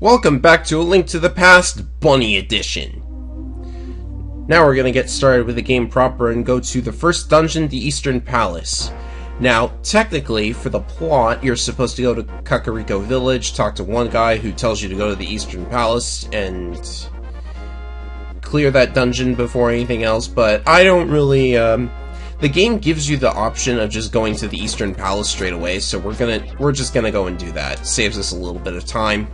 Welcome back to A Link to the Past Bunny Edition. Now we're gonna get started with the game proper and go to the first dungeon, the Eastern Palace. Now, technically, for the plot, you're supposed to go to Kakariko Village, talk to one guy who tells you to go to the Eastern Palace, and clear that dungeon before anything else, but I don't really, the game gives you the option of just going to the Eastern Palace straight away, so we're just gonna go and do that. Saves us a little bit of time.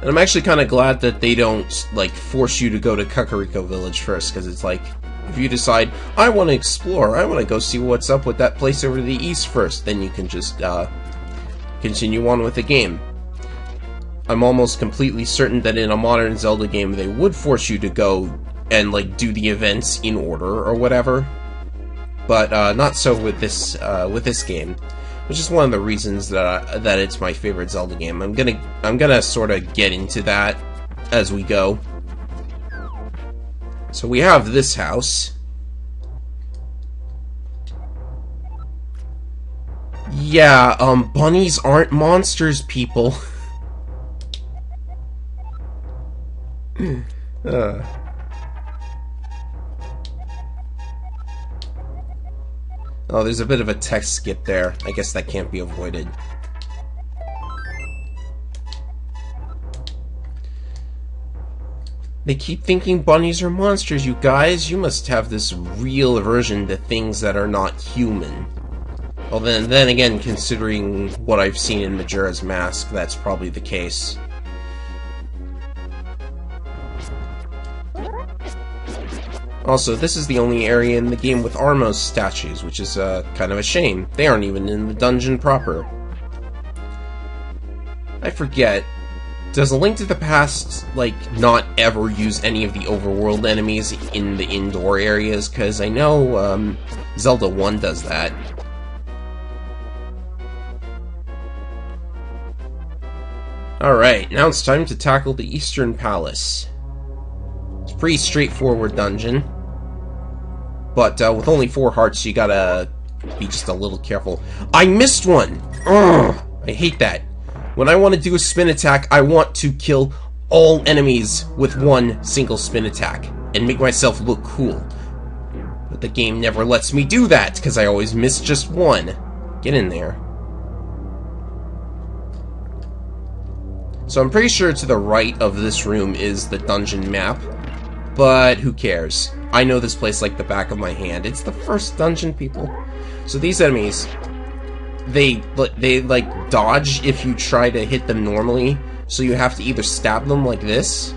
And I'm actually kind of glad that they don't, like, force you to go to Kakariko Village first, because it's like, if you decide, I want to explore, I want to go see what's up with that place over to the east first, then you can just, continue on with the game. I'm almost completely certain that in a modern Zelda game, they would force you to go and, like, do the events in order or whatever. But, not so with this game. Which is one of the reasons that it's my favorite Zelda game. I'm gonna sort of get into that as we go. So we have this house. Yeah, bunnies aren't monsters, people. Oh, there's a bit of a text skip there. I guess that can't be avoided. They keep thinking bunnies are monsters, you guys. You must have this real aversion to things that are not human. Well, then again, considering what I've seen in Majora's Mask, that's probably the case. Also, this is the only area in the game with Armos statues, which is kind of a shame. They aren't even in the dungeon proper. I forget, does A Link to the Past, like, not ever use any of the overworld enemies in the indoor areas? Because I know Zelda 1 does that. Alright, now it's time to tackle the Eastern Palace. It's a pretty straightforward dungeon. But with only 4 hearts, you gotta be just a little careful. I missed one! Ugh, I hate that. When I want to do a spin attack, I want to kill all enemies with one single spin attack and make myself look cool. But the game never lets me do that, because I always miss just one. Get in there. So I'm pretty sure to the right of this room is the dungeon map. But who cares? I know this place like the back of my hand. It's the first dungeon, people. So these enemies, they like dodge if you try to hit them normally. So you have to either stab them like this,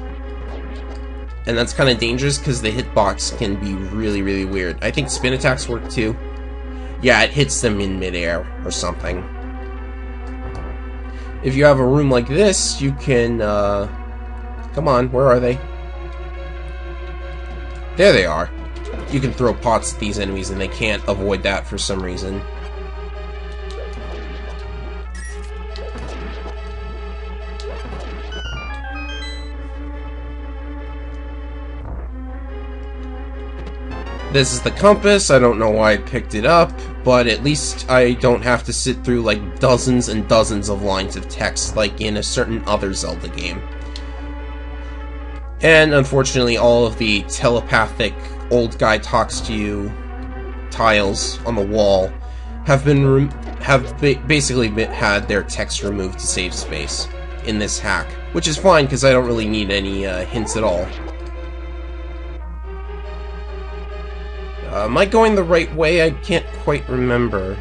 and that's kind of dangerous because the hitbox can be really, really weird. I think spin attacks work too. Yeah, it hits them in midair or something. If you have a room like this, you can, come on, where are they? There they are. You can throw pots at these enemies and they can't avoid that for some reason. This is the compass. I don't know why I picked it up, but at least I don't have to sit through like dozens and dozens of lines of text like in a certain other Zelda game. And unfortunately, all of the telepathic old guy talks to you tiles on the wall have basically had their text removed to save space in this hack, which is fine because I don't really need any hints at all. Am I going the right way? I can't quite remember.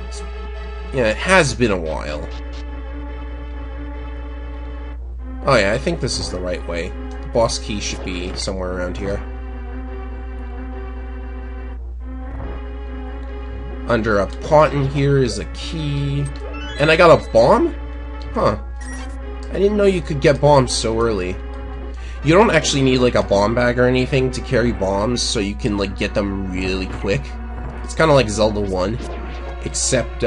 Yeah, it has been a while. Oh yeah, I think this is the right way. Boss key should be somewhere around here. Under a pot in here is a key. And I got a bomb? Huh. I didn't know you could get bombs so early. You don't actually need like a bomb bag or anything to carry bombs, so you can like get them really quick. It's kind of like Zelda 1. Except,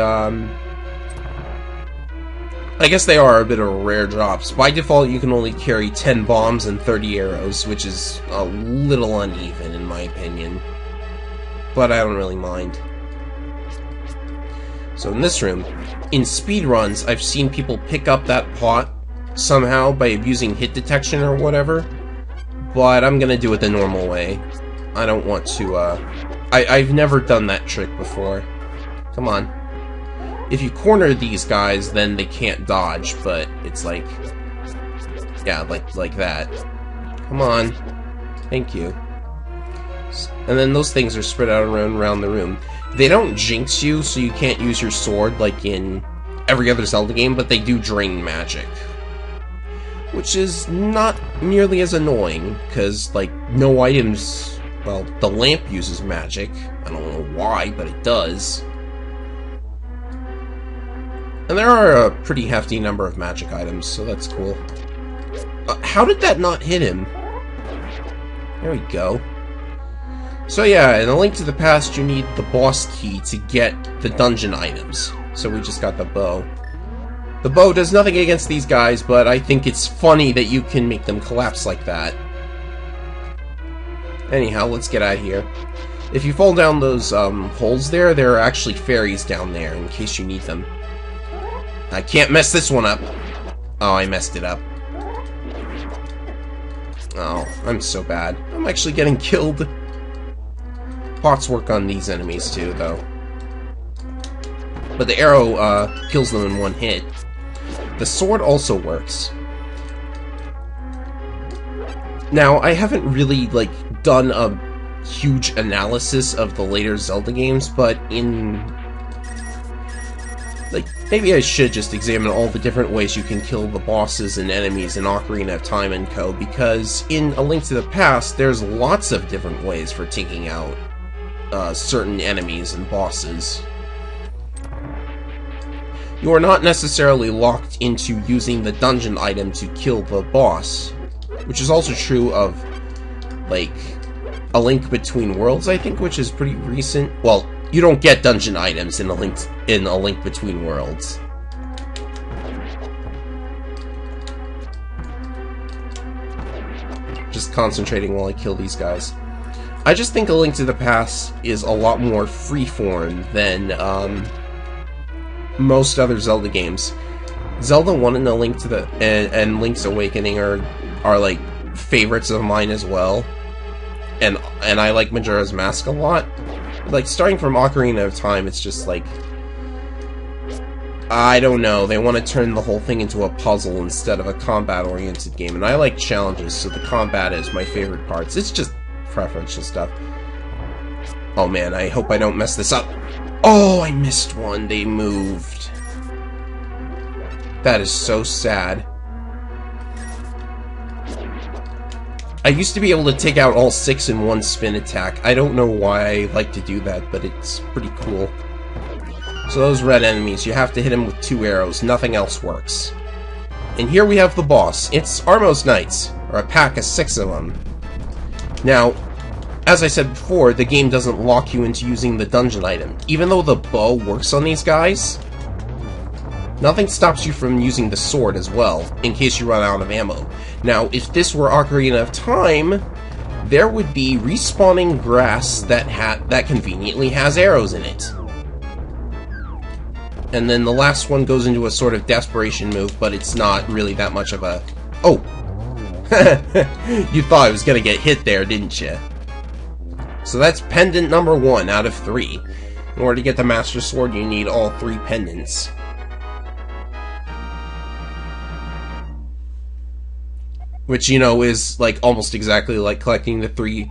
I guess they are a bit of rare drops. By default, you can only carry 10 bombs and 30 arrows, which is a little uneven, in my opinion. But I don't really mind. So in this room, in speedruns, I've seen people pick up that pot, somehow by abusing hit detection or whatever, but I'm gonna do it the normal way. I don't want to, I've never done that trick before. Come on. If you corner these guys, then they can't dodge, but it's like... yeah, like that. Come on. Thank you. And then those things are spread out around the room. They don't jinx you, so you can't use your sword like in every other Zelda game, but they do drain magic. Which is not nearly as annoying, because, like, no items... well, the lamp uses magic. I don't know why, but it does. And there are a pretty hefty number of magic items, so that's cool. How did that not hit him? There we go. So yeah, in A Link to the Past, you need the boss key to get the dungeon items. So we just got the bow. The bow does nothing against these guys, but I think it's funny that you can make them collapse like that. Anyhow, let's get out of here. If you fall down those holes there are actually fairies down there in case you need them. I can't mess this one up. Oh, I messed it up. Oh, I'm so bad. I'm actually getting killed. Pots work on these enemies too, though. But the arrow kills them in one hit. The sword also works. Now, I haven't really, like, done a huge analysis of the later Zelda games, but in... like, maybe I should just examine all the different ways you can kill the bosses and enemies in Ocarina of Time and Co., because in A Link to the Past, there's lots of different ways for taking out certain enemies and bosses. You are not necessarily locked into using the dungeon item to kill the boss, which is also true of, like, A Link Between Worlds, I think, which is pretty recent. Well, you don't get dungeon items in A Link Between Worlds. Just concentrating while I kill these guys. I just think A Link to the Past is a lot more freeform than most other Zelda games. Zelda 1 and and Link's Awakening are like favorites of mine as well. And I like Majora's Mask a lot. Like, starting from Ocarina of Time, it's just like, I don't know, they want to turn the whole thing into a puzzle instead of a combat-oriented game, and I like challenges, so the combat is my favorite parts. It's just preferential stuff. Oh man, I hope I don't mess this up. Oh, I missed one. They moved. That is so sad. I used to be able to take out all 6 in one spin attack. I don't know why I like to do that, but it's pretty cool. So those red enemies, you have to hit them with 2 arrows. Nothing else works. And here we have the boss. It's Armos Knights, or a pack of 6 of them. Now, as I said before, the game doesn't lock you into using the dungeon item. Even though the bow works on these guys, nothing stops you from using the sword as well, in case you run out of ammo. Now, if this were Ocarina of Time, there would be respawning grass that conveniently has arrows in it. And then the last one goes into a sort of desperation move, but it's not really that much of a... Oh! You thought I was gonna get hit there, didn't you? So that's pendant number 1 out of 3. In order to get the Master Sword, you need all 3 pendants. Which, you know, is like almost exactly like collecting the 3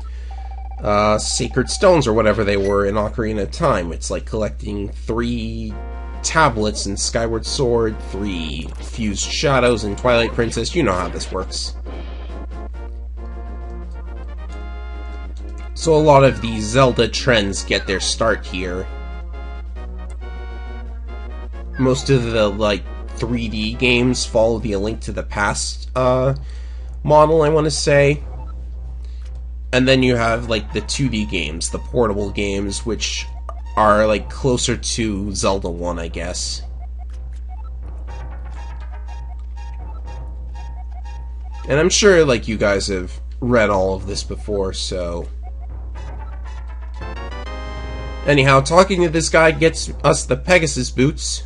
sacred stones or whatever they were in Ocarina of Time. It's like collecting 3 tablets in Skyward Sword, 3 fused shadows in Twilight Princess. You know how this works. So a lot of these Zelda trends get their start here. Most of the, like, 3D games follow the A Link to the Past model, I want to say. And then you have, like, the 2D games, the portable games, which are, like, closer to Zelda 1, I guess. And I'm sure, like, you guys have read all of this before, so... Anyhow, talking to this guy gets us the Pegasus boots.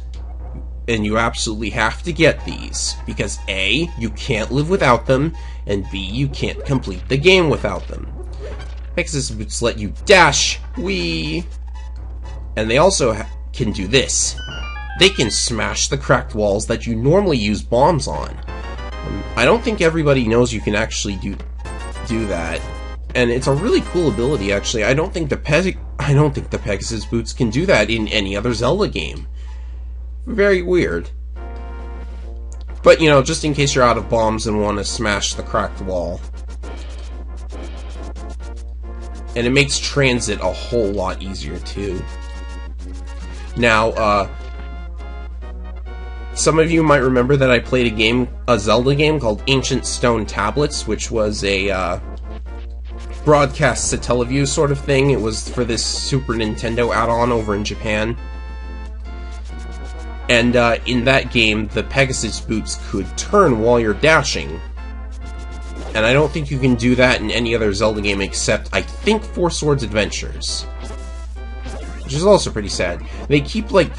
and you absolutely have to get these, because A, you can't live without them, and B, you can't complete the game without them. Pegasus boots let you dash, whee, and they also can do this. They can smash the cracked walls that you normally use bombs on. I don't think everybody knows you can actually do that, and it's a really cool ability. Actually, I don't think the Pegasus boots can do that in any other Zelda game. Very weird. But, you know, just in case you're out of bombs and want to smash the cracked wall. And it makes transit a whole lot easier, too. Now, some of you might remember that I played a Zelda game called Ancient Stone Tablets, which was a, broadcast Satellaview sort of thing. It was for this Super Nintendo add-on over in Japan. And in that game, the Pegasus boots could turn while you're dashing. And I don't think you can do that in any other Zelda game except, I think, Four Swords Adventures. Which is also pretty sad. They keep, like,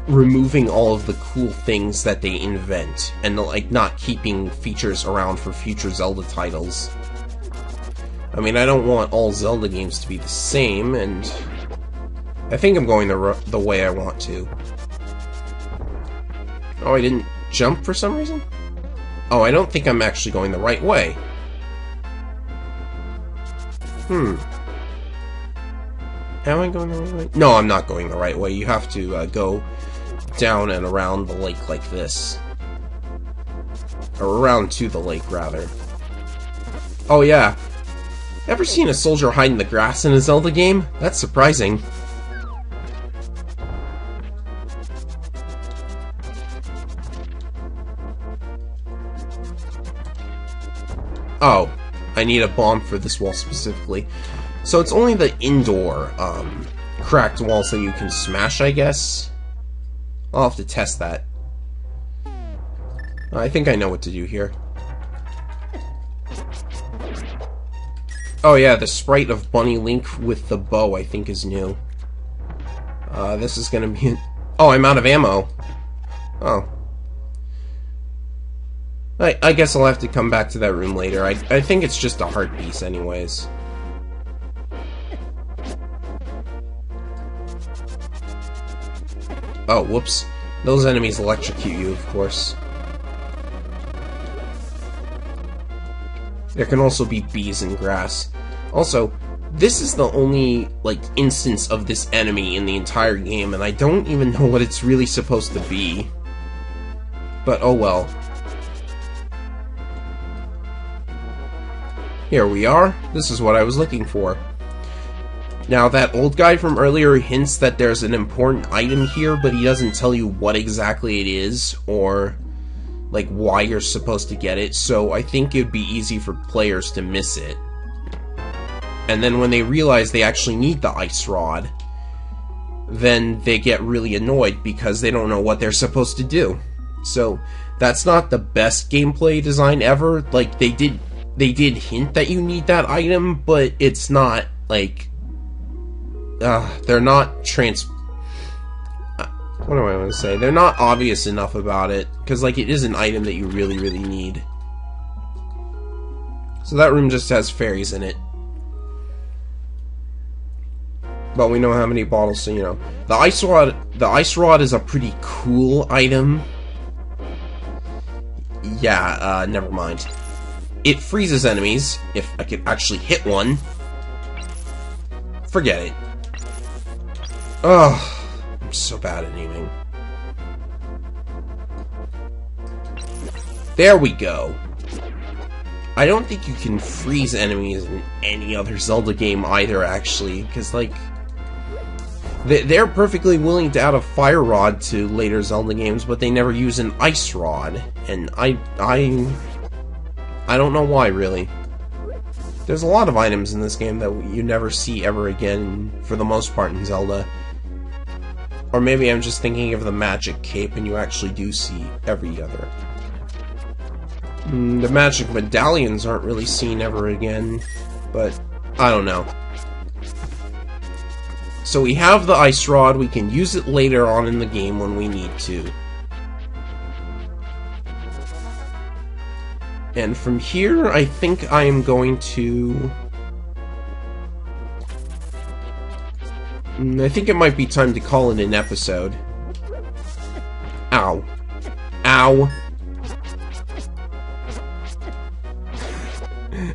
removing all of the cool things that they invent, and, like, not keeping features around for future Zelda titles. I mean, I don't want all Zelda games to be the same, and I think I'm going the way I want to. Oh, I didn't jump for some reason? Oh, I don't think I'm actually going the right way. Am I going the right way? No, I'm not going the right way. You have to go down and around the lake like this. Or around to the lake, rather. Oh, yeah. Ever seen a soldier hide in the grass in a Zelda game? That's surprising. Oh, I need a bomb for this wall specifically. So it's only the indoor, cracked walls that you can smash, I guess? I'll have to test that. I think I know what to do here. Oh yeah, the sprite of Bunny Link with the bow, I think, is new. This is gonna be... Oh, I'm out of ammo. Oh. I guess I'll have to come back to that room later. I think it's just a heart piece anyways. Oh, whoops. Those enemies electrocute you, of course. There can also be bees in grass. Also, this is the only, like, instance of this enemy in the entire game, and I don't even know what it's really supposed to be. But oh well. Here we are. This is what I was looking for. Now, that old guy from earlier hints that there's an important item here, but he doesn't tell you what exactly it is, or, like, why you're supposed to get it, so I think it'd be easy for players to miss it. And then when they realize they actually need the ice rod, then they get really annoyed because they don't know what they're supposed to do. So, that's not the best gameplay design ever. Like, they did hint that you need that item, but it's not, like... they're not what do I want to say? They're not obvious enough about it, because, like, it is an item that you really, really need. So that room just has fairies in it. But we know how many bottles, so, you know. The ice rod is a pretty cool item. Yeah, never mind. It freezes enemies, if I could actually hit one. Forget it. Ugh. I'm so bad at aiming. There we go. I don't think you can freeze enemies in any other Zelda game either, actually, because, like, they're perfectly willing to add a fire rod to later Zelda games, but they never use an ice rod, and I don't know why, really. There's a lot of items in this game that you never see ever again, for the most part, in Zelda. Or maybe I'm just thinking of the magic cape, and you actually do see every other. The magic medallions aren't really seen ever again, but I don't know. So we have the ice rod, we can use it later on in the game when we need to. And from here, I think I am going to... I think it might be time to call it an episode. Ow. Ow.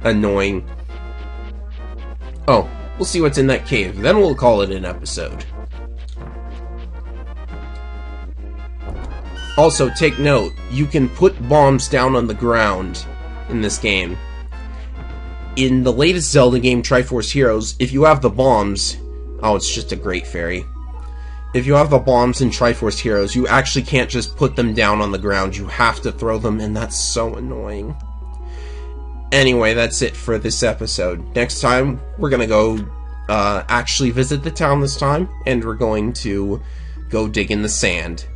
Annoying. Oh, we'll see what's in that cave, then we'll call it an episode. Also, take note, you can put bombs down on the ground in this game. In the latest Zelda game, Triforce Heroes, if you have the bombs... Oh, it's just a great fairy. If you have the bombs in Triforce Heroes, you actually can't just put them down on the ground. You have to throw them, and that's so annoying. Anyway, that's it for this episode. Next time, we're gonna go actually visit the town this time, and we're going to go dig in the sand.